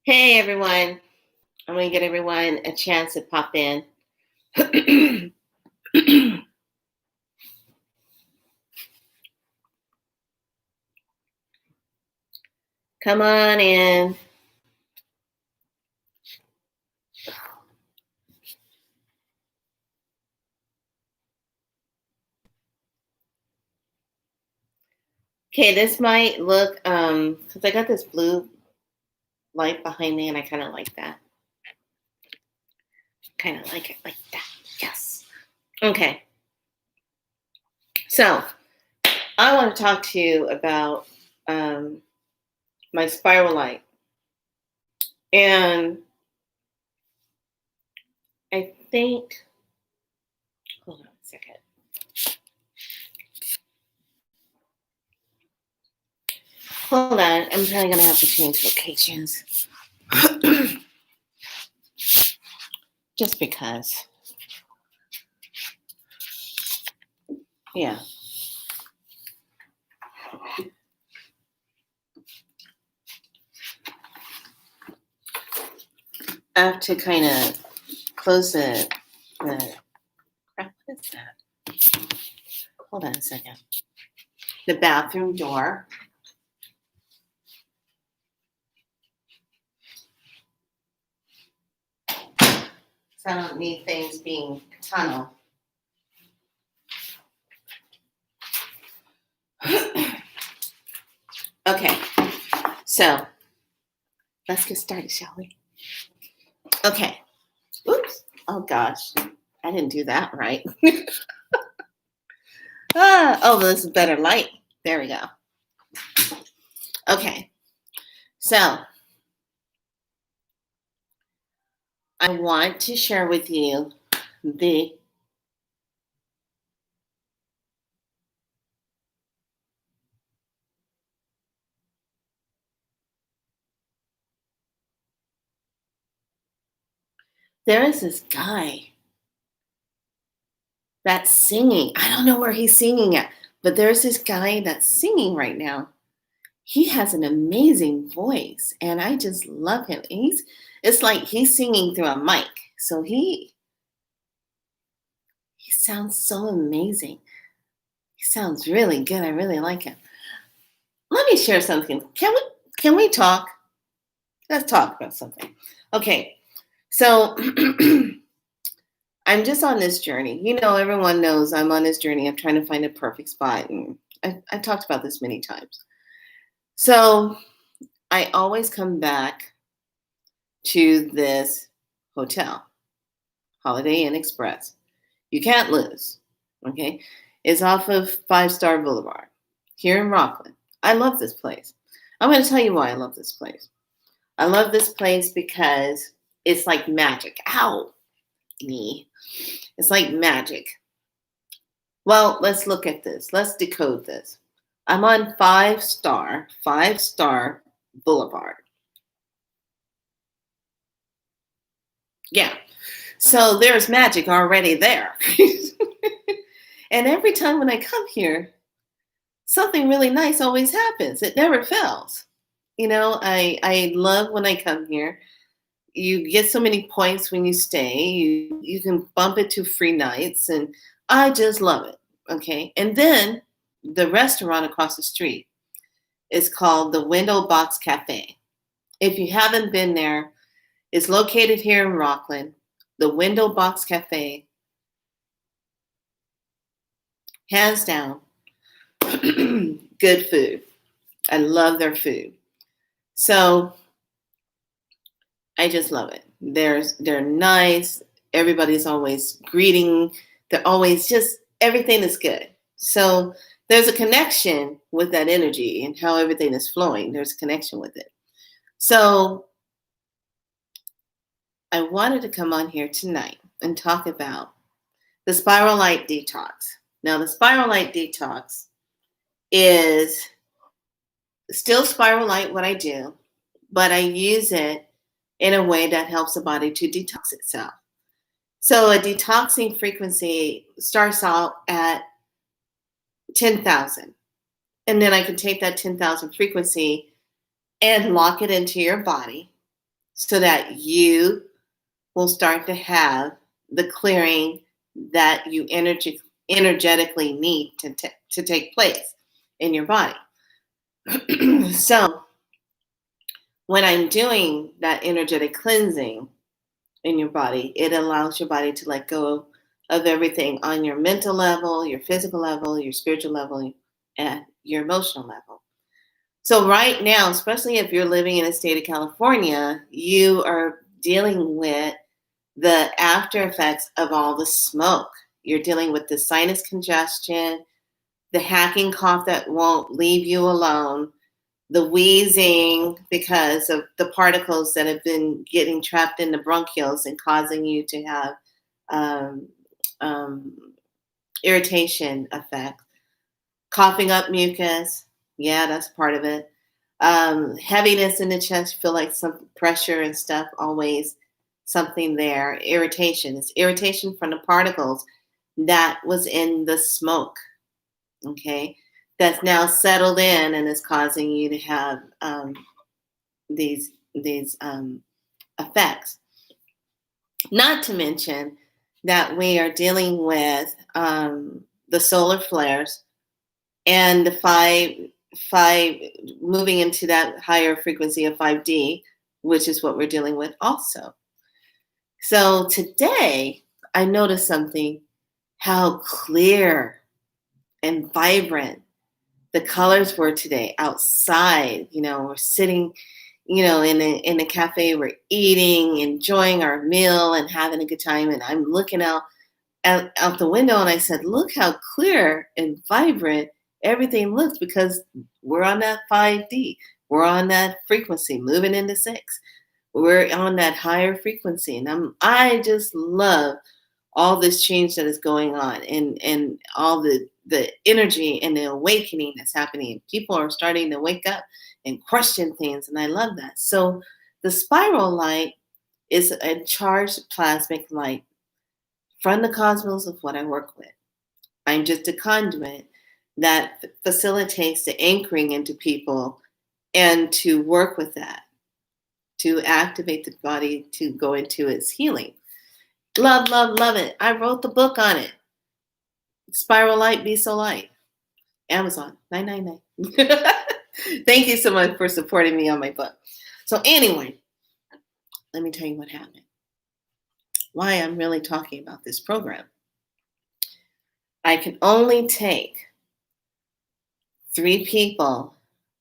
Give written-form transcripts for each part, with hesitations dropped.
Hey everyone, I'm going to get everyone a chance to pop in. Come on in. Okay, this might look, because I got this blue light behind me and I kind of like that. Kind of like it like that. Yes. Okay, so I want to talk to you about my spiral light. And I think, hold on a second. Hold on, I'm probably going to have to change locations. Just because. Yeah. I have to kind of close the crap. What is that? Hold on a second. The bathroom door. So I don't need things being tunnel. Okay, so let's get started, shall we? Okay. Oops. Oh gosh, I didn't do that right. This is better light. There we go. Okay, so I want to share with you there is this guy that's singing. I don't know where he's singing at, but there's this guy that's singing right now. He has an amazing voice and I just love him. It's like he's singing through a mic. So he sounds so amazing. He sounds really good. I really like him. Let me share something. Can we talk? Let's talk about something. Okay. So I'm just on this journey. You know, everyone knows I'm on this journey. I'm trying to find a perfect spot. And I've talked about this many times. So I always come back to this hotel, Holiday Inn Express. You can't lose. Okay. It's off of 5 Star Boulevard here in Rockland. I love this place. I'm going to tell you why I love this place. I love this place because it's like magic. Ow, me. It's like magic. Well, let's look at this. Let's decode this. I'm on 5 Star Boulevard. Yeah. So there's magic already there. And every time when I come here, something really nice always happens. It never fails. You know, I love when I come here. You get so many points when you stay. You can bump it to free nights, and I just love it. Okay. And then the restaurant across the street is called the Window Box Cafe. If you haven't been there, it's located here in Rockland. The Window Box Cafe, hands down, good food. I love their food. So I just love it. They're nice. Everybody's always greeting. They're always just everything is good. So there's a connection with that energy and how everything is flowing. There's a connection with it. So I wanted to come on here tonight and talk about the Spiral Light Detox. Now, the Spiral Light Detox is still Spiral Light, what I do, but I use it in a way that helps the body to detox itself. So a detoxing frequency starts out at 10,000. And then I can take that 10,000 frequency and lock it into your body. so that you will start to have the clearing that you energetically need to take place in your body. So when I'm doing that energetic cleansing in your body, it allows your body to let go of everything on your mental level, your physical level, your spiritual level, and your emotional level. So right now, especially if you're living in the state of California, you are dealing with the after effects of all the smoke. You're dealing with the sinus congestion, the hacking cough that won't leave you alone, the wheezing because of the particles that have been getting trapped in the bronchioles and causing you to have um, um, irritation effect, coughing up mucus. Yeah, that's part of it. Heaviness in the chest, feel like some pressure and stuff, always something there. Irritation. It's irritation from the particles that was in the smoke. Okay. That's now settled in and is causing you to have these effects. Not to mention that we are dealing with the solar flares and the five moving into that higher frequency of 5D, which is what we're dealing with also. So today I noticed something, how clear and vibrant the colors were today outside. We're sitting, in a cafe, we're eating, enjoying our meal and having a good time. And I'm looking out the window and I said, look how clear and vibrant everything looks, because we're on that 5D. We're on that frequency, moving into 6. We're on that higher frequency. And I just love all this change that is going on, and all the energy and the awakening that's happening. People are starting to wake up and question things, and I love that. So the spiral light is a charged plasmic light from the cosmos of what I work with. I'm just a conduit that facilitates the anchoring into people and to work with that, to activate the body to go into its healing. Love, love, love it. I wrote the book on it. Spiral Light, Bsoulight. Amazon, $9.99. Thank you so much for supporting me on my book. So anyway, let me tell you what happened. Why I'm really talking about this program. I can only take 3 people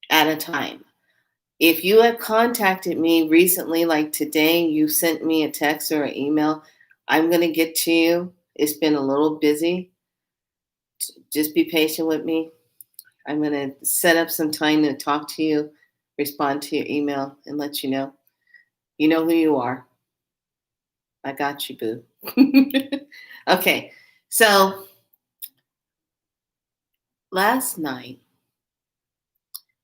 at a time. If you have contacted me recently, like today, you sent me a text or an email, I'm going to get to you. It's been a little busy. Just be patient with me. I'm going to set up some time to talk to you, respond to your email, and let you know. You know who you are. I got you, boo. Okay, so last night,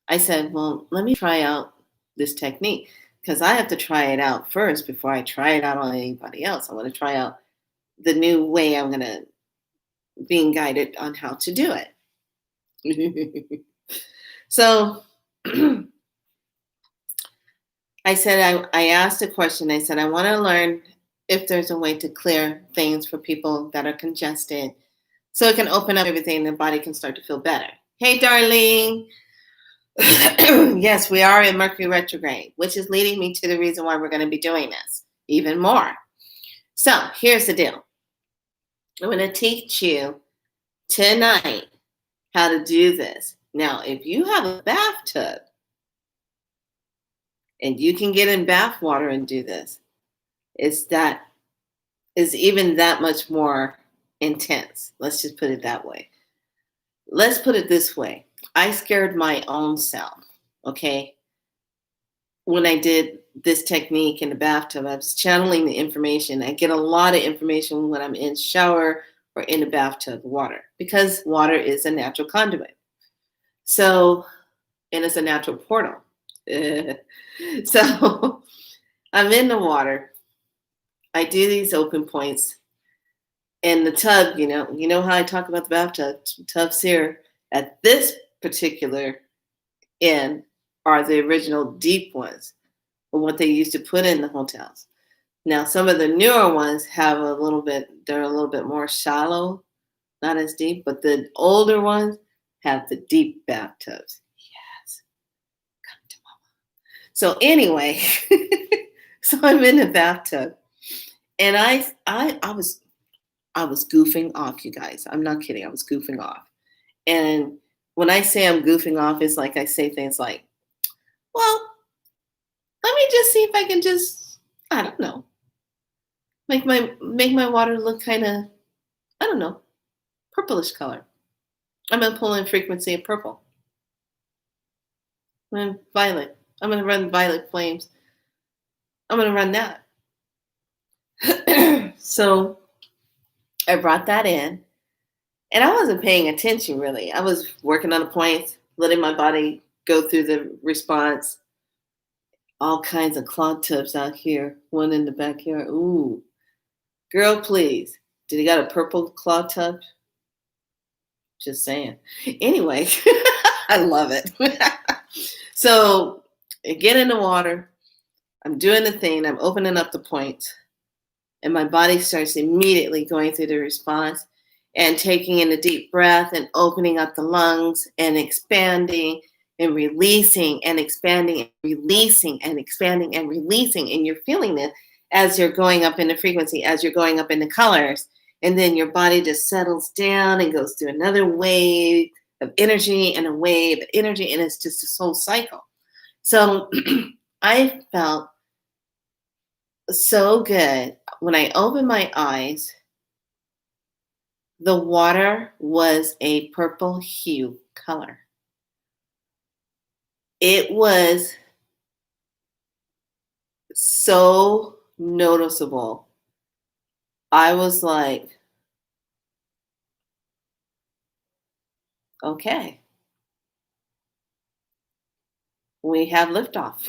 I said, well, let me try out this technique, because I have to try it out first before I try it out on anybody else. I want to try out the new way I'm going to being guided on how to do it. So I said, I asked a question. I said, I want to learn if there's a way to clear things for people that are congested, so it can open up everything and the body can start to feel better. Hey, darling. Yes, we are in Mercury retrograde, which is leading me to the reason why we're going to be doing this even more. So here's the deal. I'm going to teach you tonight how to do this. Now, if you have a bathtub and you can get in bath water and do this, is even that much more intense. Let's just put it that way. Let's put it this way. I scared my own self, okay? When I did this technique in the bathtub, I was channeling the information. I get a lot of information when I'm in shower or in the bathtub water, because water is a natural conduit. So, and it's a natural portal. So I'm in the water. I do these open points. And the tub, you know how I talk about the bathtub, tubs here at this particular end are the original deep ones. or what they used to put in the hotels. Now, some of the newer ones have they're a little bit more shallow, not as deep, but the older ones have the deep bathtubs. Yes. Come to mama. So anyway, so I'm in the bathtub and I was goofing off, you guys. I'm not kidding. I was goofing off. And when I say I'm goofing off, it's like I say things like, well, let me just see if I can just, I don't know, make my water look kind of, I don't know, purplish color. I'm gonna pull in frequency of purple. And violet. I'm gonna run violet flames. I'm gonna run that. So I brought that in, and I wasn't paying attention really. I was working on the points, letting my body go through the response. All kinds of clog tubs out here. One in the backyard. Ooh, girl, please. Did he got a purple clog tub? Just saying. Anyway, I love it. So I get in the water. I'm doing the thing. I'm opening up the points. And my body starts immediately going through the response and taking in a deep breath and opening up the lungs and expanding and releasing and expanding and releasing and expanding and releasing. And you're feeling it as you're going up in the frequency, as you're going up in the colors. And then your body just settles down and goes through another wave of energy and a wave of energy. And it's just a whole cycle. So I felt so good. When I opened my eyes, the water was a purple hue color. It was so noticeable. I was like, okay, we have liftoff.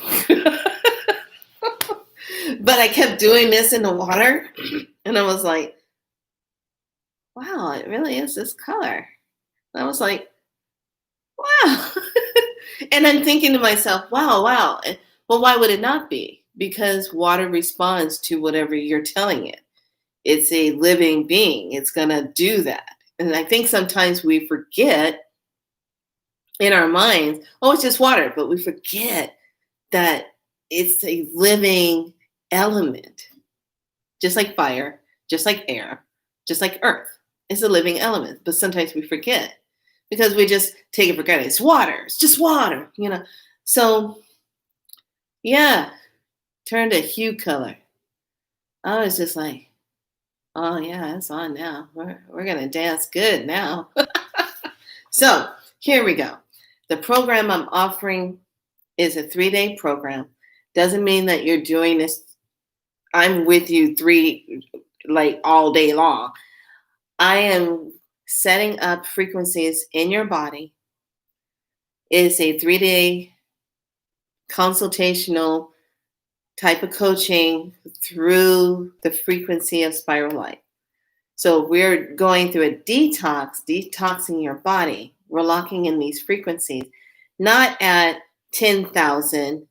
But I kept doing this in the water, and I was like, wow, it really is this color. And I was like, wow. And I'm thinking to myself, wow. Well, why would it not be? Because water responds to whatever you're telling it. It's a living being. It's going to do that. And I think sometimes we forget in our minds, oh, it's just water, but we forget that it's a living element, just like fire, just like air, just like earth. It's a living element, but sometimes we forget because we just take it for granted. It's water. It's just water, you know. So, yeah, turned a hue color. I was just like, oh yeah, it's on now. We're gonna dance good now. So here we go. The program I'm offering is a 3-day program. Doesn't mean that you're doing this. I'm with you all day long. I am setting up frequencies in your body. It's a 3-day consultational type of coaching through the frequency of Bsoulight. So we're going through a detoxing your body. We're locking in these frequencies, not at 10,000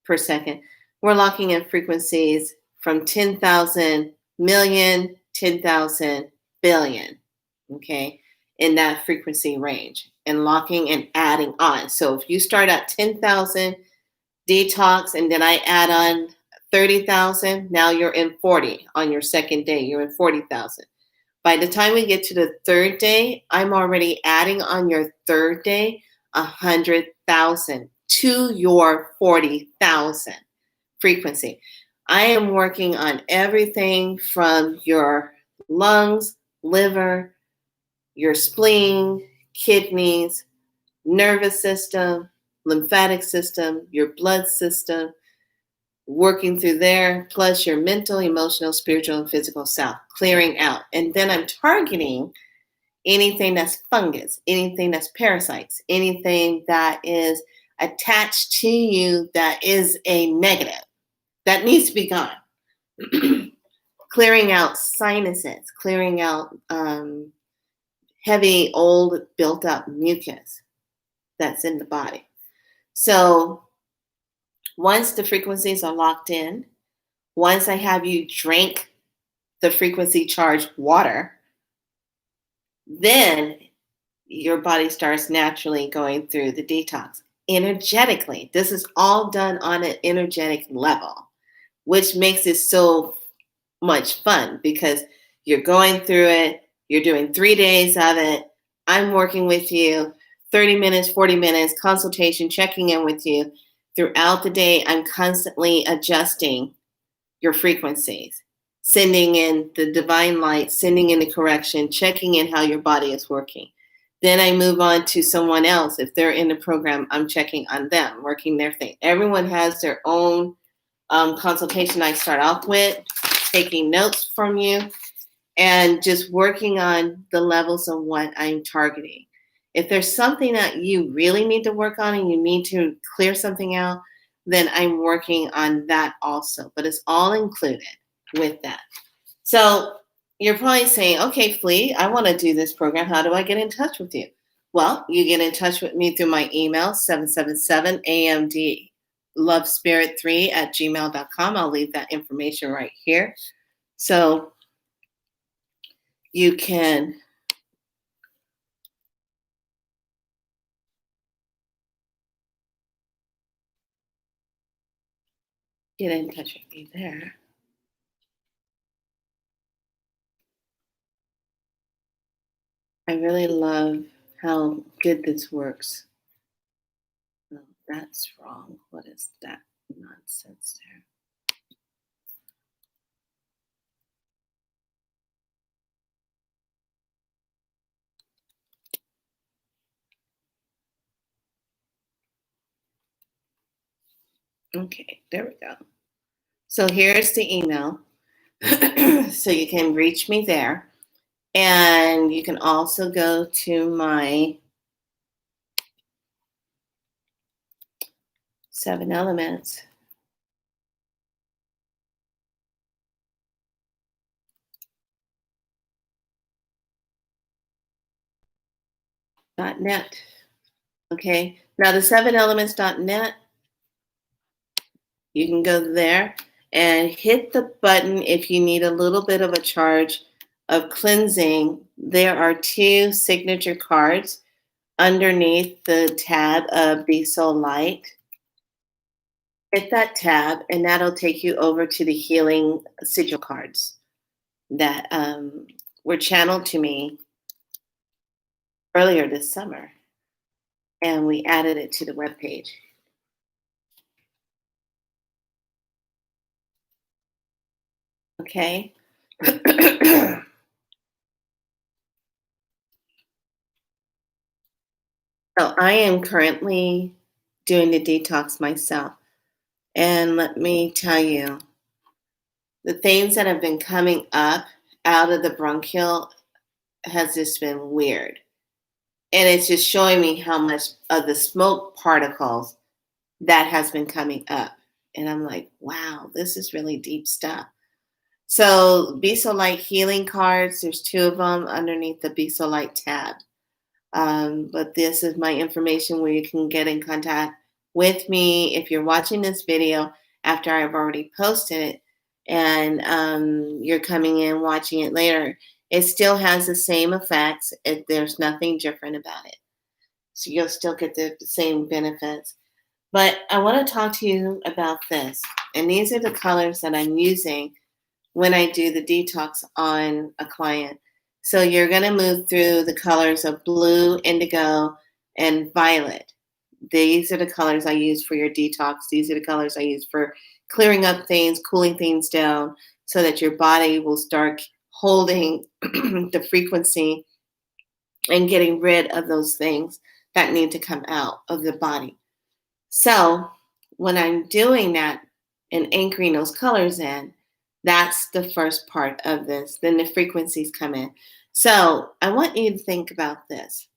per second. We're locking in frequencies from 10,000 million, 10,000 billion, okay, in that frequency range, and locking and adding on. So if you start at 10,000 detox and then I add on 30,000, now you're in 40 on your second day, you're in 40,000. By the time we get to the third day, I'm already adding on your third day 100,000 to your 40,000 frequency. I am working on everything from your lungs, liver, your spleen, kidneys, nervous system, lymphatic system, your blood system, working through there, plus your mental, emotional, spiritual, and physical self, clearing out. And then I'm targeting anything that's fungus, anything that's parasites, anything that is attached to you that is a negative, that needs to be gone. Clearing out sinuses, clearing out heavy, old, built up mucus that's in the body. So Once the frequencies are locked in, once I have you drink the frequency charged water, then your body starts naturally going through the detox energetically. This is all done on an energetic level, which makes it so much fun because you're going through it, you're doing 3 days of it. I'm working with you 30 minutes, 40 minutes, consultation, checking in with you. Throughout the day, I'm constantly adjusting your frequencies, sending in the divine light, sending in the correction, checking in how your body is working. Then I move on to someone else. If they're in the program, I'm checking on them, working their thing. Everyone has their own consultation I start off with, taking notes from you, and just working on the levels of what I'm targeting. If there's something that you really need to work on and you need to clear something out, then I'm working on that also. But it's all included with that. So you're probably saying, okay, Flea, I want to do this program. How do I get in touch with you? Well, you get in touch with me through my email, 777 amdlovespirit3@gmail.com. I'll leave that information right here. So you can get in touch with me there. I really love how good this works. No, that's wrong. What is that nonsense there? Okay, there we go. So here's the email. So you can reach me there. And you can also go to my 7 Elements. .net. Okay. Now the 7elements.net, you can go there and hit the button if you need a little bit of a charge of cleansing. There are 2 signature cards underneath the tab of Bsoulight. Hit that tab and that'll take you over to the healing sigil cards that were channeled to me earlier this summer. And we added it to the webpage. Okay. So I am currently doing the detox myself. And let me tell you, the things that have been coming up out of the bronchial has just been weird. And it's just showing me how much of the smoke particles that has been coming up. And I'm like, wow, this is really deep stuff. So Bsoulight healing cards, there's 2 of them underneath the Bsoulight tab. But this is my information where you can get in contact with me if you're watching this video after I've already posted it and you're coming in watching it later. It still has the same effects. There's nothing different about it. So you'll still get the same benefits. But I want to talk to you about this. And these are the colors that I'm using when I do the detox on a client. So you're going to move through the colors of blue, indigo, and violet. These are the colors I use for your detox. These are the colors I use for clearing up things, cooling things down, so that your body will start holding the frequency and getting rid of those things that need to come out of the body. So when I'm doing that and anchoring those colors in, that's the first part of this. Then the frequencies come in. So I want you to think about this.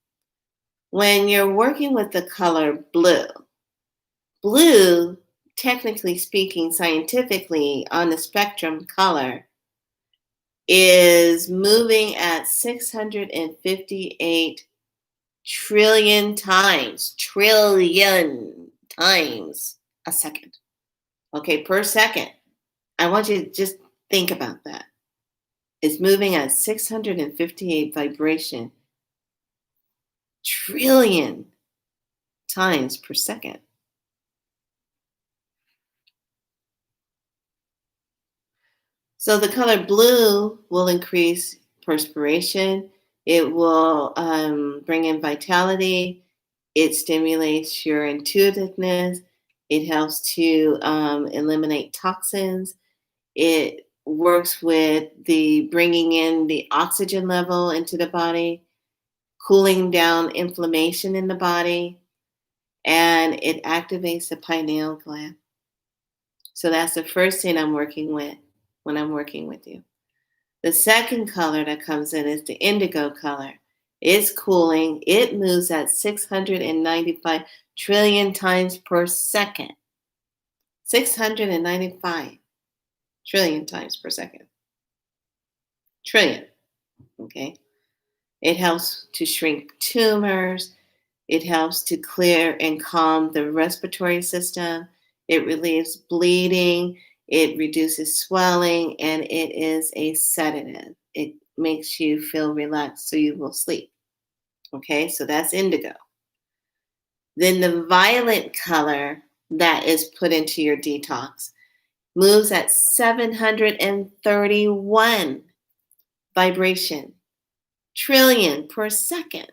When you're working with the color blue, blue, technically speaking, scientifically, on the spectrum color, is moving at 658 trillion times a second. Okay, per second. I want you to just think about that. It's moving at 658 vibration trillion times per second. So the color blue will increase perspiration. It will bring in vitality. It stimulates your intuitiveness. It helps to eliminate toxins. It works with the bringing in the oxygen level into the body, cooling down inflammation in the body, and it activates the pineal gland. So that's the first thing I'm working with when I'm working with you. The second color that comes in is the indigo color. It's cooling. It moves at 695 trillion times per second. 695 trillion times per second. Trillion. Okay. It helps to shrink tumors. It helps to clear and calm the respiratory system. It relieves bleeding. It reduces swelling, and it is a sedative. It makes you feel relaxed so you will sleep. Okay, so that's indigo. Then the violet color that is put into your detox moves at 731 vibration trillion per second.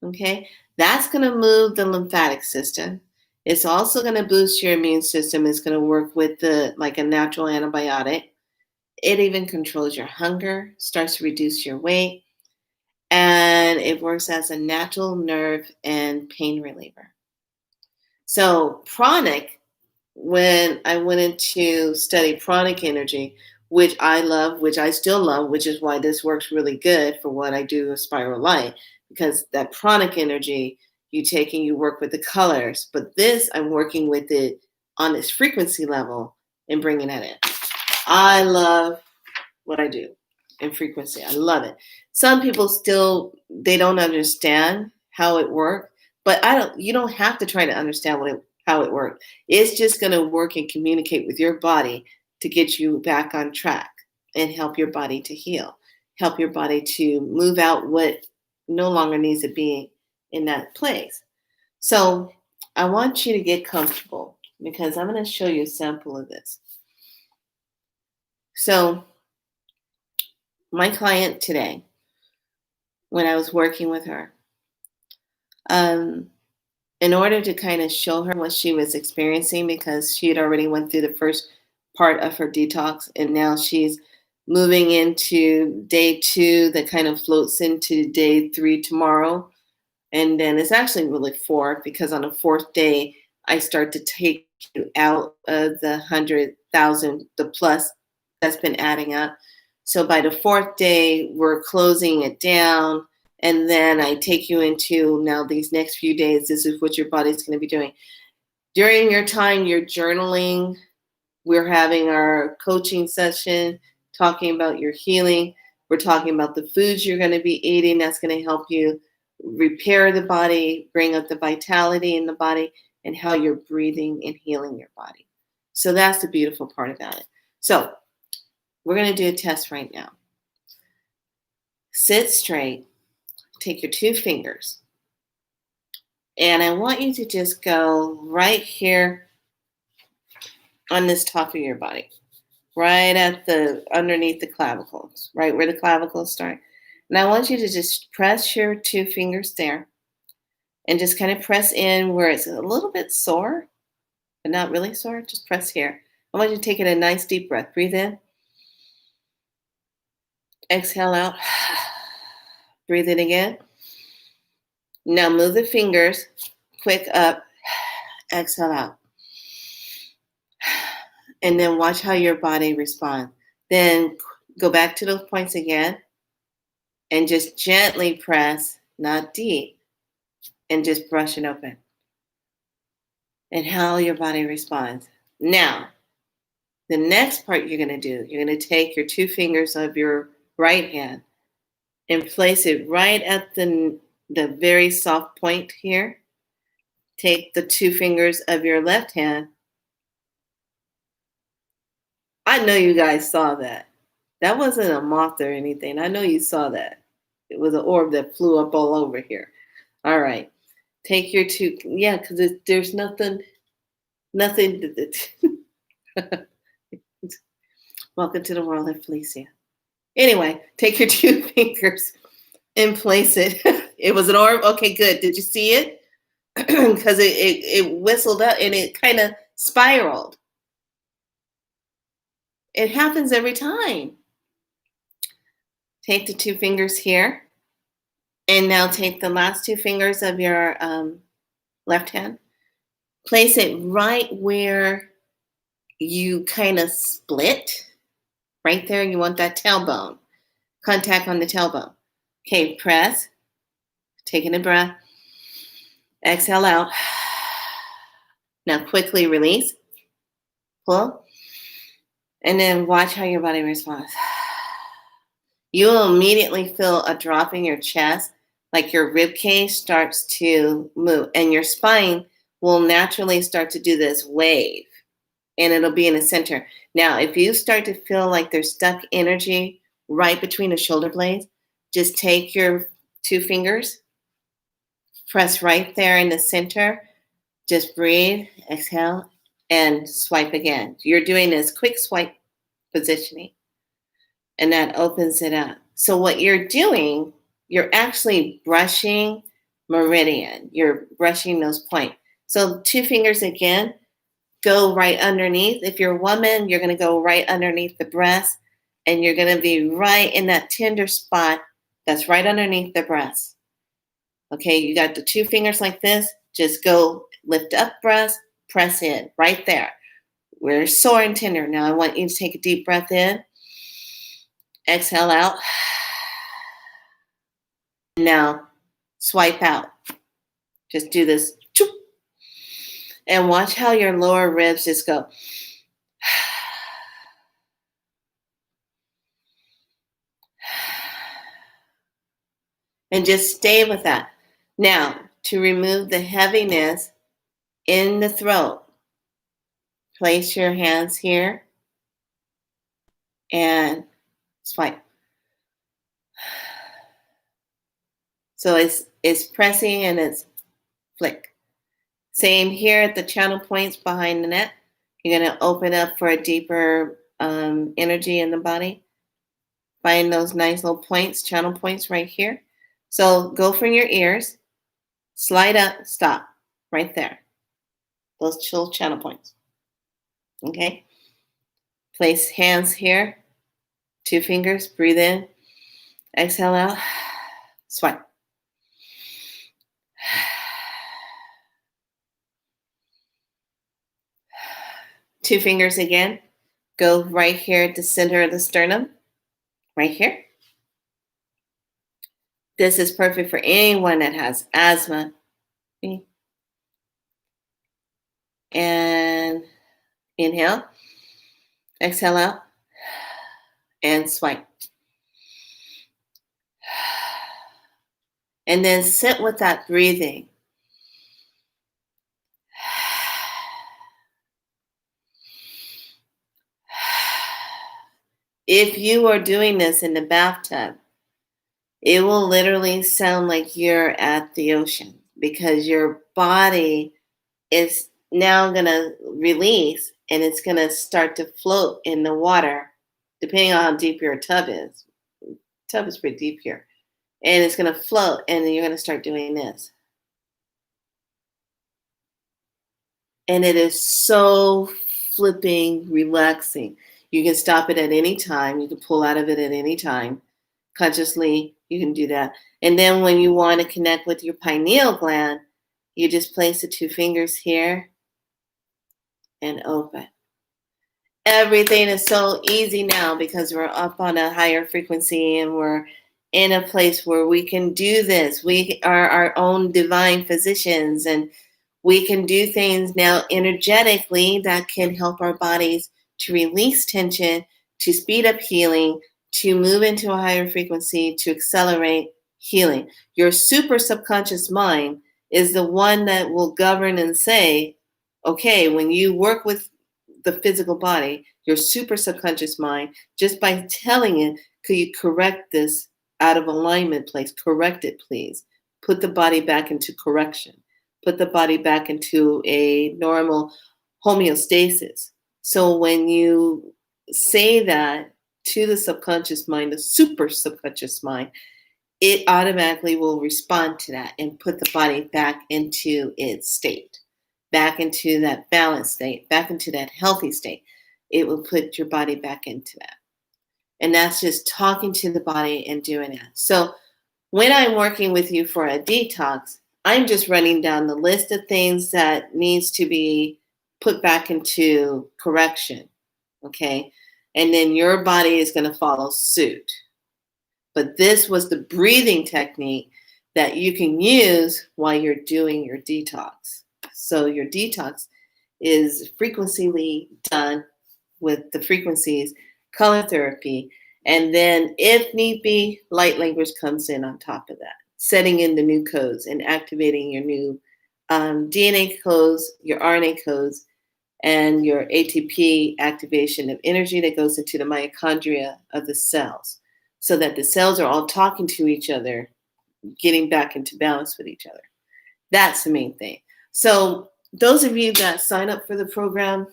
Okay, that's going to move the lymphatic system. It's also going to boost your immune system. It's going to work with like a natural antibiotic. It even controls your hunger, starts to reduce your weight, and it works as a natural nerve and pain reliever. So pranic, when I went into study pranic energy, which I love, which I still love, which is why this works really good for what I do with Spiral Light, because that pranic energy you take and you work with the colors. But this, I'm working with it on this frequency level and bringing that in. I love what I do in frequency. I love it. Some people still, they don't understand how it works, but you don't have to try to understand how it works. It's just going to work and communicate with your body to get you back on track and help your body to heal, help your body to move out what no longer needs to be in that place. So I want you to get comfortable because I'm going to show you a sample of this. So my client today, when I was working with her, in order to kind of show her what she was experiencing, because she had already went through the first part of her detox, and now she's moving into day 2 that kind of floats into day 3 tomorrow. And then it's actually really 4, because on the 4th day, I start to take you out of the 100,000, the plus that's been adding up. So by the 4th day, we're closing it down. And then I take you into now these next few days. This is what your body's going to be doing. During your time, you're journaling. We're having our coaching session, talking about your healing. We're talking about the foods you're going to be eating. That's going to help you repair the body, bring up the vitality in the body, and how you're breathing and healing your body. So that's the beautiful part about it. So we're going to do a test right now. Sit straight. Take your 2 fingers. And I want you to just go right here on this top of your body, right at underneath the clavicles, right where the clavicles start. And I want you to just press your 2 fingers there and just kind of press in where it's a little bit sore, but not really sore. Just press here. I want you to take a nice deep breath. Breathe in. Exhale out. Breathe in again. Now move the fingers. Quick up. Exhale out. And then watch how your body responds. Then go back to those points again and just gently press, not deep, and just brush it open. And how your body responds. Now, the next part you're going to do, you're going to take your 2 fingers of your right hand and place it right at the very soft point here. Take the 2 fingers of your left hand I know you guys saw that. That wasn't a moth or anything. I know you saw that. It was an orb that flew up all over here. All right. Take your two. Yeah, because there's nothing. Welcome to the world of Felicia. Anyway, take your two fingers and place it. It was an orb. Okay, good. Did you see it? Because it whistled up and it kind of spiraled. It happens every time. Take the two fingers here. And now take the last two fingers of your left hand. Place it right where you kind of split. Right there, you want that tailbone. Contact on the tailbone. Okay, press. Taking a breath. Exhale out. Now quickly release. Pull. And then watch how your body responds. You will immediately feel a drop in your chest, like your rib cage starts to move. And your spine will naturally start to do this wave. And it'll be in the center. Now, if you start to feel like there's stuck energy right between the shoulder blades, just take your two fingers, press right there in the center, just breathe, exhale, and swipe again. You're doing this quick swipe positioning, and that opens it up. So what you're doing, you're actually brushing meridian. You're brushing those points. So two fingers again, go right underneath. If you're a woman, you're going to go right underneath the breast, and you're going to be right in that tender spot that's right underneath the breast. Okay, you got the two fingers like this. Just go lift up breast, press in right there. We're sore and tender. Now I want you to take a deep breath in. Exhale out. Now swipe out. Just do this. And watch how your lower ribs just go. And just stay with that. Now, to remove the heaviness in the throat, place your hands here and swipe. So it's pressing and it's flick. Same here at the channel points behind the neck. You're going to open up for a deeper energy in the body. Find those nice little points, channel points right here. So go from your ears, slide up, stop, right there. Those little channel points. Okay? Place hands here, two fingers, breathe in, exhale out, swipe. Two fingers again, go right here at the center of the sternum, right here. This is perfect for anyone that has asthma. And inhale, exhale out, and swipe. And then sit with that breathing. If you are doing this in the bathtub, it will literally sound like you're at the ocean because your body is now going to release and it's going to start to float in the water, depending on how deep your tub is. The tub is pretty deep here. And it's going to float and then you're going to start doing this. And it is so flipping relaxing. You can stop it at any time. You can pull out of it at any time. Consciously, you can do that. And then when you want to connect with your pineal gland, you just place the two fingers here and open. Everything is so easy now because we're up on a higher frequency and we're in a place where we can do this. We are our own divine physicians and we can do things now energetically that can help our bodies to release tension, to speed up healing, to move into a higher frequency, to accelerate healing. Your super subconscious mind is the one that will govern and say, okay, when you work with the physical body, your super subconscious mind, just by telling it, could you correct this out of alignment place? Correct it, please. Put the body back into correction. Put the body back into a normal homeostasis. So when you say that to the subconscious mind, the super subconscious mind, it automatically will respond to that and put the body back into its state, back into that balanced state, back into that healthy state. It will put your body back into that. And that's just talking to the body and doing that. So when I'm working with you for a detox, I'm just running down the list of things that needs to be put back into correction. Okay. And then your body is going to follow suit. But this was the breathing technique that you can use while you're doing your detox. So your detox is frequently done with the frequencies, color therapy, and then if need be, light language comes in on top of that, setting in the new codes and activating your new DNA codes, your RNA codes, and your ATP activation of energy that goes into the mitochondria of the cells, so that the cells are all talking to each other, getting back into balance with each other. That's the main thing. So those of you that sign up for the program,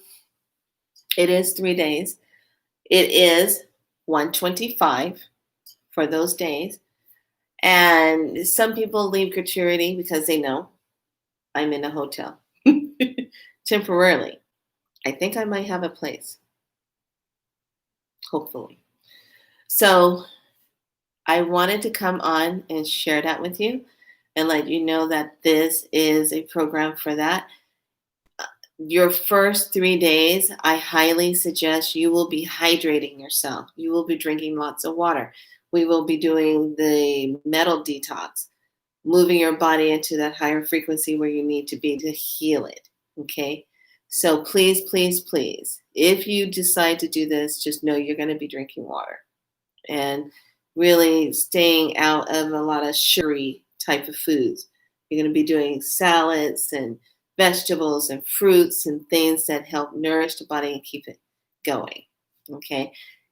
it is 3 days. It is $125 for those days. And some people leave gratuity because they know I'm in a hotel temporarily. I think I might have a place, hopefully. So I wanted to come on and share that with you and let you know that this is a program for that. Your first 3 days, I highly suggest you will be hydrating yourself. You will be drinking lots of water. We will be doing the metal detox, moving your body into that higher frequency where you need to be to heal it. Okay? So please, please, please, if you decide to do this, just know you're going to be drinking water and really staying out of a lot of sugary type of foods. You're going to be doing salads and vegetables and fruits and things that help nourish the body and keep it going. Okay.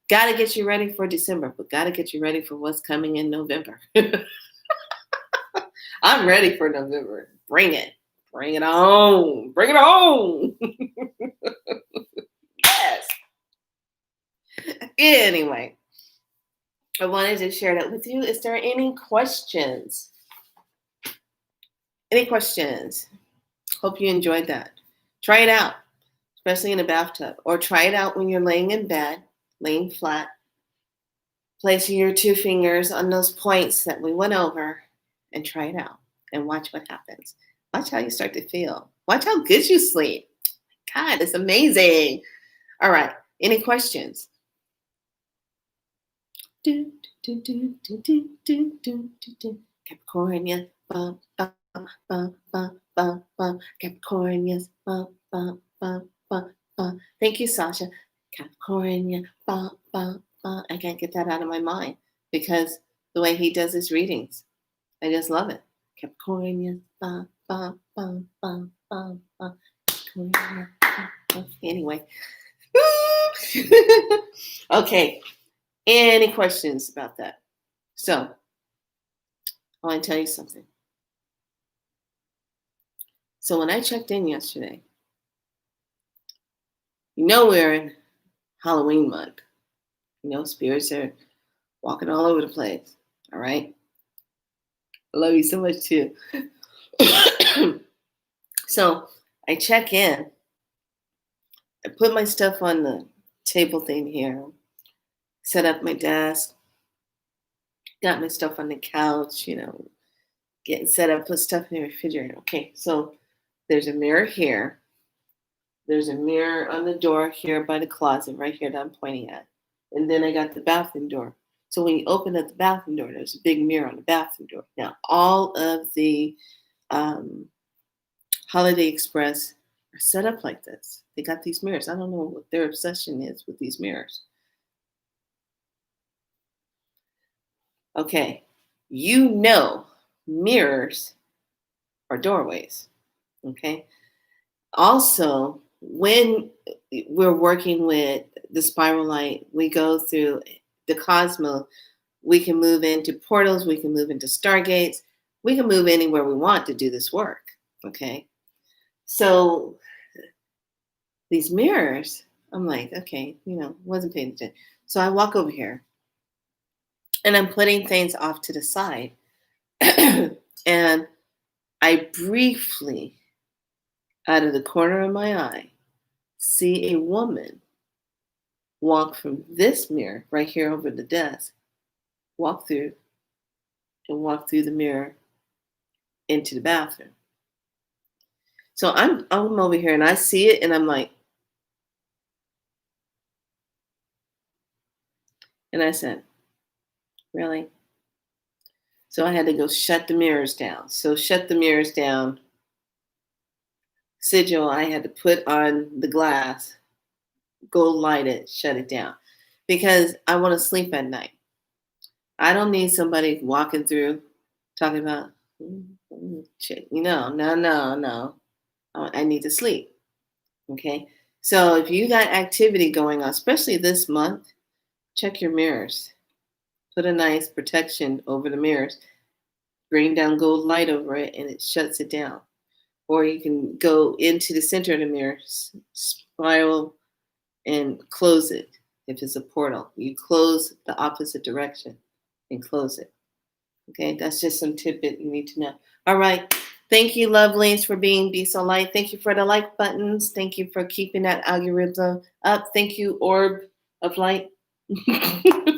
Got to get you ready for December, but got to get you ready for what's coming in November. I'm ready for November. Bring it. Bring it on. Bring it on. Yes. Anyway, I wanted to share that with you. Is there any questions? Any questions? Hope you enjoyed that. Try it out, especially in a bathtub, or try it out when you're laying in bed, laying flat, placing your 2 fingers on those points that we went over, and try it out and watch what happens. Watch how you start to feel. Watch how good you sleep. God, it's amazing. All right. Any questions? Capricornia. Bum, bum, bum, bum, bum, bum. Capricornias. Bum, bum, bum, bum, bum. Thank you, Sasha. Capricornia. Bum, bum, bum. I can't get that out of my mind because the way he does his readings, I just love it. Capricornia. Bum, bum, bum, bum, bum, bum. Capricornia. Bum, bum. Anyway. Okay. Any questions about that? So, I want to tell you something. So when I checked in yesterday, we're in Halloween month. Spirits are walking all over the place. All right. I love you so much too. So I check in. I put my stuff on the table thing here. Set up my desk. Got my stuff on the couch, getting set up, put stuff in the refrigerator. Okay, so there's a mirror here. There's a mirror on the door here by the closet right here that I'm pointing at. And then I got the bathroom door. So when you open up the bathroom door, there's a big mirror on the bathroom door. Now, all of the Holiday Express are set up like this. They got these mirrors. I don't know what their obsession is with these mirrors. Okay, mirrors are doorways. Okay. Also, when we're working with the spiral light. We go through the cosmos. We can move into portals. We can move into stargates. We can move anywhere we want to do this work. Okay. So these mirrors, I'm like, okay, wasn't paying attention. So I walk over here and I'm putting things off to the side. And I briefly, out of the corner of my eye, see a woman walk from this mirror right here over the desk, walk through the mirror into the bathroom. So I'm over here and I see it and I'm like, and I said, really? So I had to go shut the mirrors down. So shut the mirrors down. Sigil, I had to put on the glass, go light it, shut it down. Because I want to sleep at night. I don't need somebody walking through talking about, no. I need to sleep. Okay. So if you got activity going on, especially this month, check your mirrors. Put a nice protection over the mirrors. Bring down gold light over it and it shuts it down. Or you can go into the center of the mirror, spiral, and close it. If it's a portal, you close the opposite direction and close it. Okay, that's just some tidbit you need to know. All right. Thank you, lovelies, for being Bsoulight. Thank you for the like buttons. Thank you for keeping that algorithm up. Thank you, Orb of Light,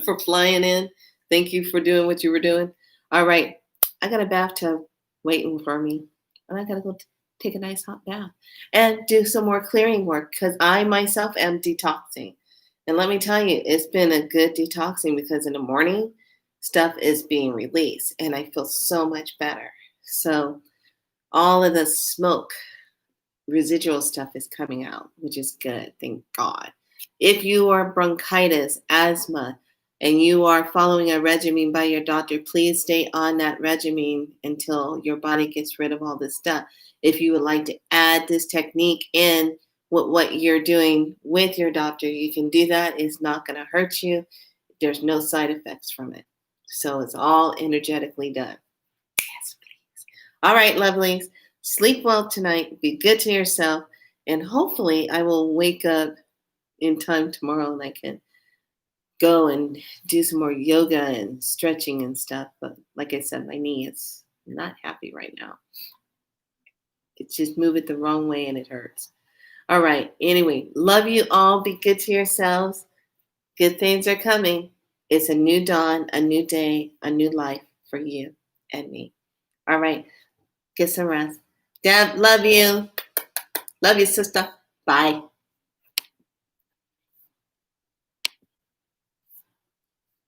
for flying in. Thank you for doing what you were doing. All right. I got a bathtub waiting for me. And I got to go take a nice hot bath and do some more clearing work because I myself am detoxing. And let me tell you, it's been a good detoxing because in the morning, stuff is being released and I feel so much better. So all of the smoke, residual stuff is coming out, which is good. Thank God. If you are bronchitis, asthma, and you are following a regimen by your doctor, please stay on that regimen until your body gets rid of all this stuff. If you would like to add this technique in with what you're doing with your doctor, you can do that. It's not going to hurt you. There's no side effects from it. So it's all energetically done. Yes, please. All right, lovelies. Sleep well tonight. Be good to yourself. And hopefully I will wake up in time tomorrow and I can go and do some more yoga and stretching and stuff. But like I said, my knee is not happy right now. It's just moving the wrong way and it hurts. All right. Anyway, love you all. Be good to yourselves. Good things are coming. It's a new dawn, a new day, a new life for you and me. All right. Get some rest. Deb, love you. Love you, sister. Bye.